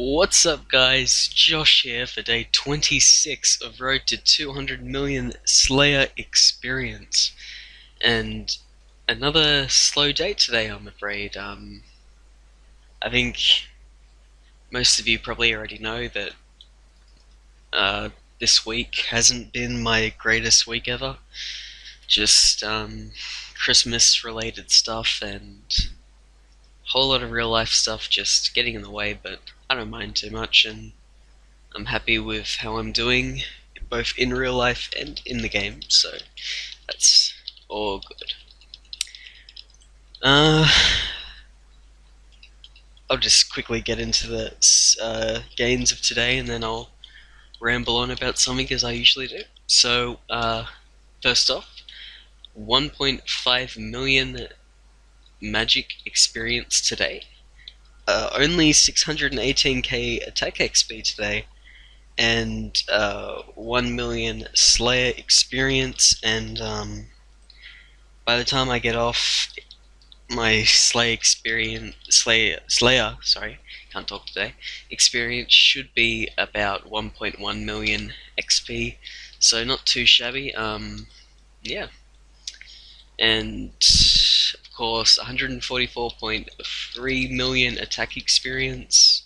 What's up, guys? Josh here for day 26 of Road to 200 Million Slayer Experience. And another slow day today, I'm afraid. I think most of you probably already know that this week hasn't been my greatest week ever. Just Christmas related stuff and a whole lot of real life stuff just getting in the way, but I don't mind too much, and I'm happy with how I'm doing, both in real life and in the game, so that's all good. I'll just quickly get into the gains of today, and then I'll ramble on about something as I usually do. So, first off, 1.5 million magic experience today. Only 618k attack XP today, and 1 million Slayer experience, and by the time I get off, my Slayer, can't talk today, experience should be about 1.1 million XP, so not too shabby. Yeah. And of course, 144.3 million attack experience,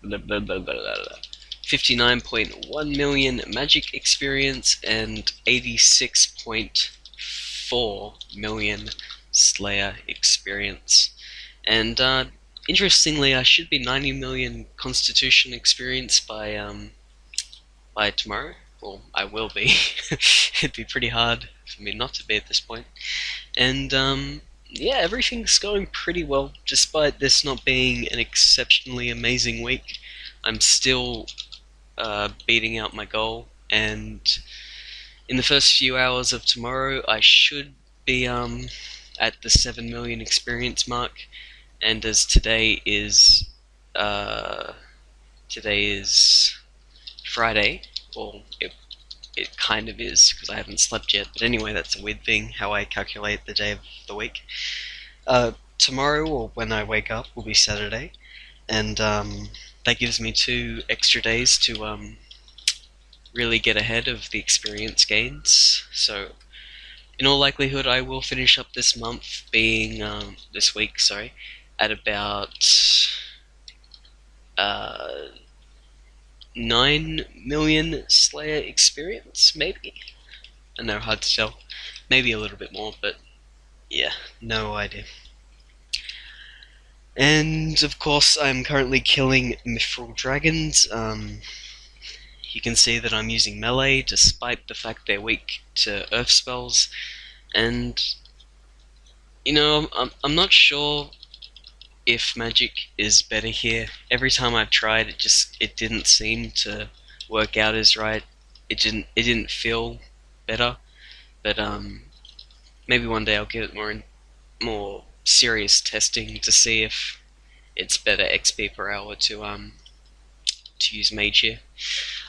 59.1 million magic experience, and 86.4 million Slayer experience. And interestingly, I should be 90 million Constitution experience by tomorrow. Well, I will be. It'd be pretty hard for me not to be at this point. And yeah, everything's going pretty well, despite this not being an exceptionally amazing week. I'm still beating out my goal, and in the first few hours of tomorrow, I should be at the 7 million experience mark. And as today is Friday, well, it kind of is, because I haven't slept yet, but anyway, that's a weird thing, how I calculate the day of the week. Tomorrow, or when I wake up, will be Saturday, and that gives me 2 extra days to really get ahead of the experience gains. So, in all likelihood, I will finish up this week, at about 9 million Slayer experience, maybe? I know, hard to tell. Maybe a little bit more, but yeah, no idea. And of course, I'm currently killing mithril dragons. You can see that I'm using melee, despite the fact they're weak to earth spells. And, you know, I'm not sure if magic is better here. Every time I've tried, it didn't seem to work out as right. It didn't feel better. But maybe one day I'll give it more serious testing to see if it's better XP per hour to use mage here.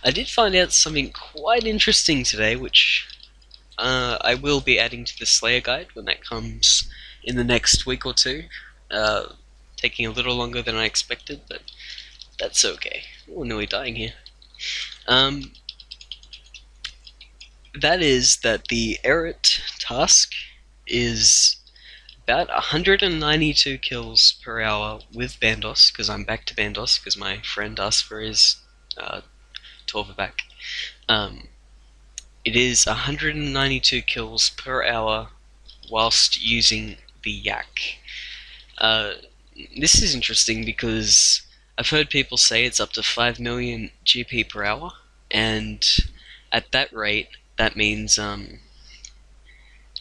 I did find out something quite interesting today, which I will be adding to the Slayer guide when that comes in the next week or two. Taking a little longer than I expected, but that's okay. We're nearly dying here. That is that the Eret task is about 192 kills per hour with Bandos, because I'm back to Bandos, because my friend asked for his 12 back. It is 192 kills per hour whilst using the Yak. This is interesting because I've heard people say it's up to 5 million GP per hour, and at that rate, that means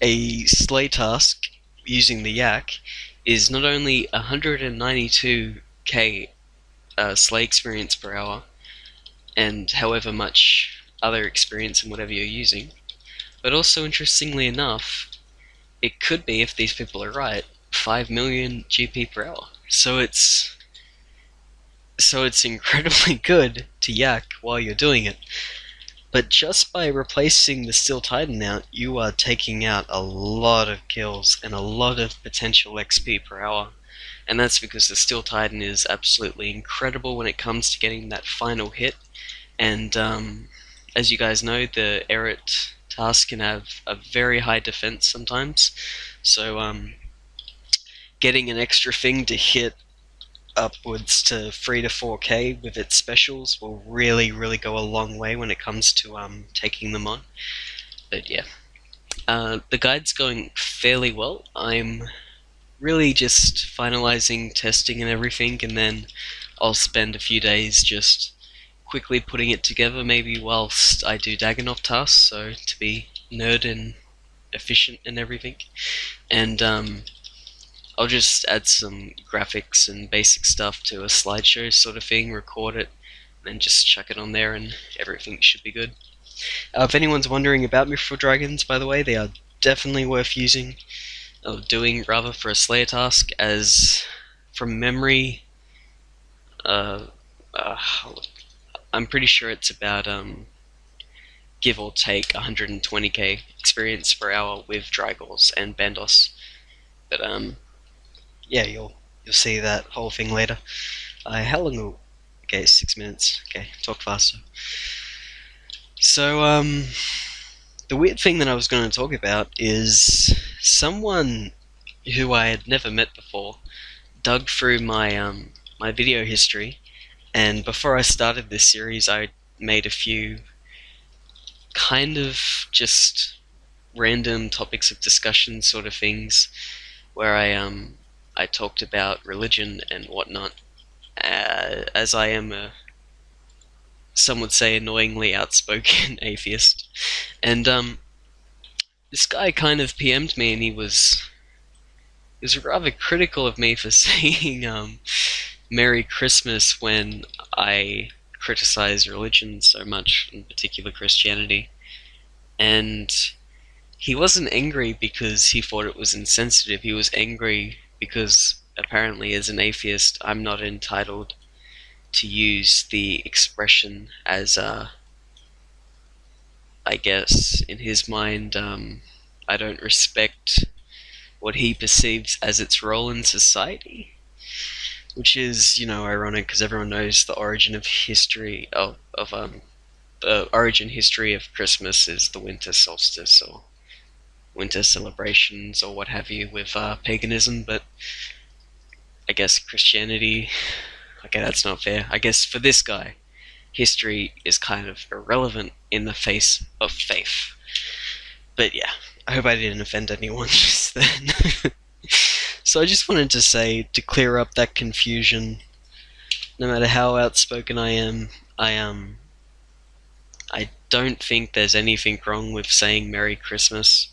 a slay task using the Yak is not only 192k slay experience per hour, and however much other experience and whatever you're using, but also, interestingly enough, it could be, if these people are right, 5 million GP per hour. So it's incredibly good to Yak while you're doing it. But just by replacing the Steel Titan out, you are taking out a lot of kills and a lot of potential XP per hour. and that's because the Steel Titan is absolutely incredible when it comes to getting that final hit. And as you guys know, the Eret task can have a very high defense sometimes, so getting an extra thing to hit upwards to 3 to 4k with its specials will really, really go a long way when it comes to taking them on. But yeah, the guide's going fairly well. I'm really just finalizing testing and everything, and then I'll spend a few days just quickly putting it together, maybe whilst I do Daganov tasks, so to be nerd and efficient and everything. And I'll just add some graphics and basic stuff to a slideshow sort of thing, record it, and then just chuck it on there, and everything should be good. If anyone's wondering about Mithril Dragons, by the way, they are definitely worth using, or doing rather, for a Slayer task, as from memory, I'm pretty sure it's about give or take 120k experience per hour with Drygors and Bandos. But yeah, you'll see that whole thing later. How long? Okay, 6 minutes. Okay, talk faster. So the weird thing that I was going to talk about is someone who I had never met before dug through my my video history, and before I started this series, I made a few kind of just random topics of discussion sort of things, where I talked about religion and whatnot, as I am a, some would say, annoyingly outspoken atheist. And this guy kind of PM'd me, and he was rather critical of me for saying Merry Christmas when I criticize religion so much, in particular Christianity. And he wasn't angry because he thought it was insensitive. He was angry because apparently, as an atheist, I'm not entitled to use the expression as I guess in his mind, I don't respect what he perceives as its role in society, which is, ironic, because everyone knows the origin of history the origin history of Christmas is the winter solstice, or winter celebrations, or what have you, with paganism. But I guess Christianity, okay, that's not fair. I guess for this guy, history is kind of irrelevant in the face of faith. But yeah, I hope I didn't offend anyone just then. So I just wanted to say, to clear up that confusion, no matter how outspoken I am, I don't think there's anything wrong with saying Merry Christmas.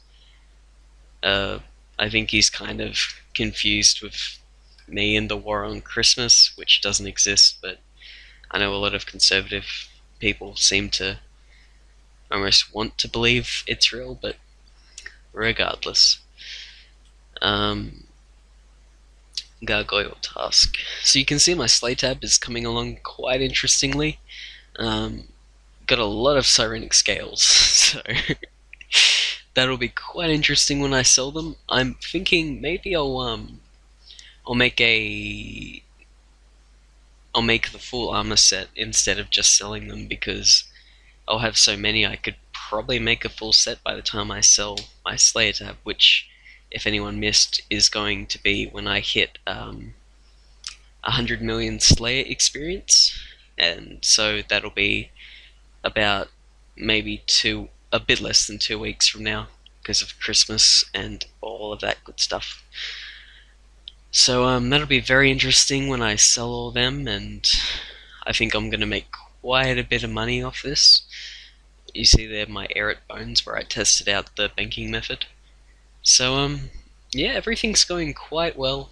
I think he's kind of confused with me and the war on Christmas, which doesn't exist, but I know a lot of conservative people seem to almost want to believe it's real, but regardless. Gargoyle task. So you can see my Slay tab is coming along quite interestingly. Got a lot of Sirenic Scales, so that'll be quite interesting when I sell them. I'm thinking maybe I'll make the full armor set instead of just selling them, because I'll have so many I could probably make a full set by the time I sell my Slayer tab, which, if anyone missed, is going to be when I hit 100 million Slayer experience, and so that'll be about maybe a bit less than 2 weeks from now, because of Christmas and all of that good stuff. So that'll be very interesting when I sell all of them, and I think I'm going to make quite a bit of money off this. You see there my Eret bones where I tested out the banking method. So yeah, everything's going quite well.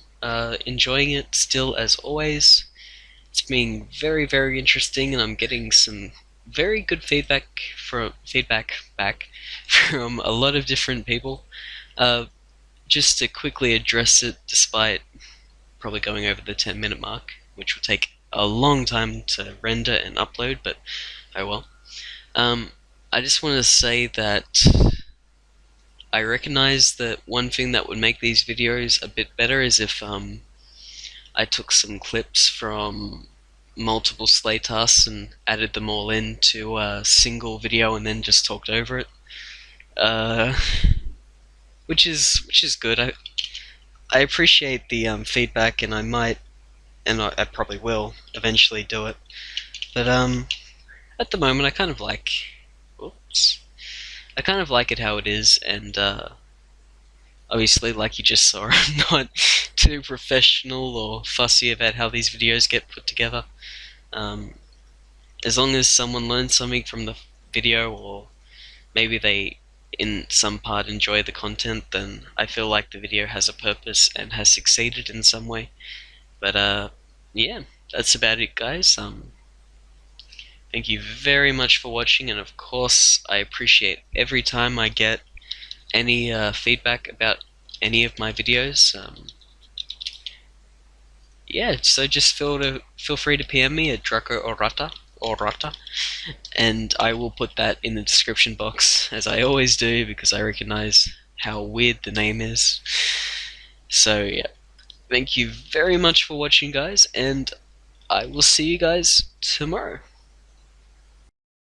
Enjoying it still as always. It's been very, very interesting, and I'm getting some very good feedback back from a lot of different people. Just to quickly address it, despite probably going over the 10-minute mark, which will take a long time to render and upload, but oh well. I just want to say that I recognize that one thing that would make these videos a bit better is if I took some clips from multiple Slay tasks and added them all into a single video and then just talked over it. Uh, which is good. I appreciate the feedback, and I might, and I probably will eventually do it. But at the moment, oops, I kind of like it how it is, and obviously, like you just saw, I'm not too professional or fussy about how these videos get put together. Um, as long as someone learns something from the video, or maybe they in some part enjoy the content, then I feel like the video has a purpose and has succeeded in some way. But yeah, that's about it, guys. Thank you very much for watching, and of course, I appreciate every time I get any feedback about any of my videos. Yeah, so just feel free to PM me at Draco Aurata, and I will put that in the description box, as I always do, because I recognize how weird the name is. So yeah, thank you very much for watching, guys, and I will see you guys tomorrow.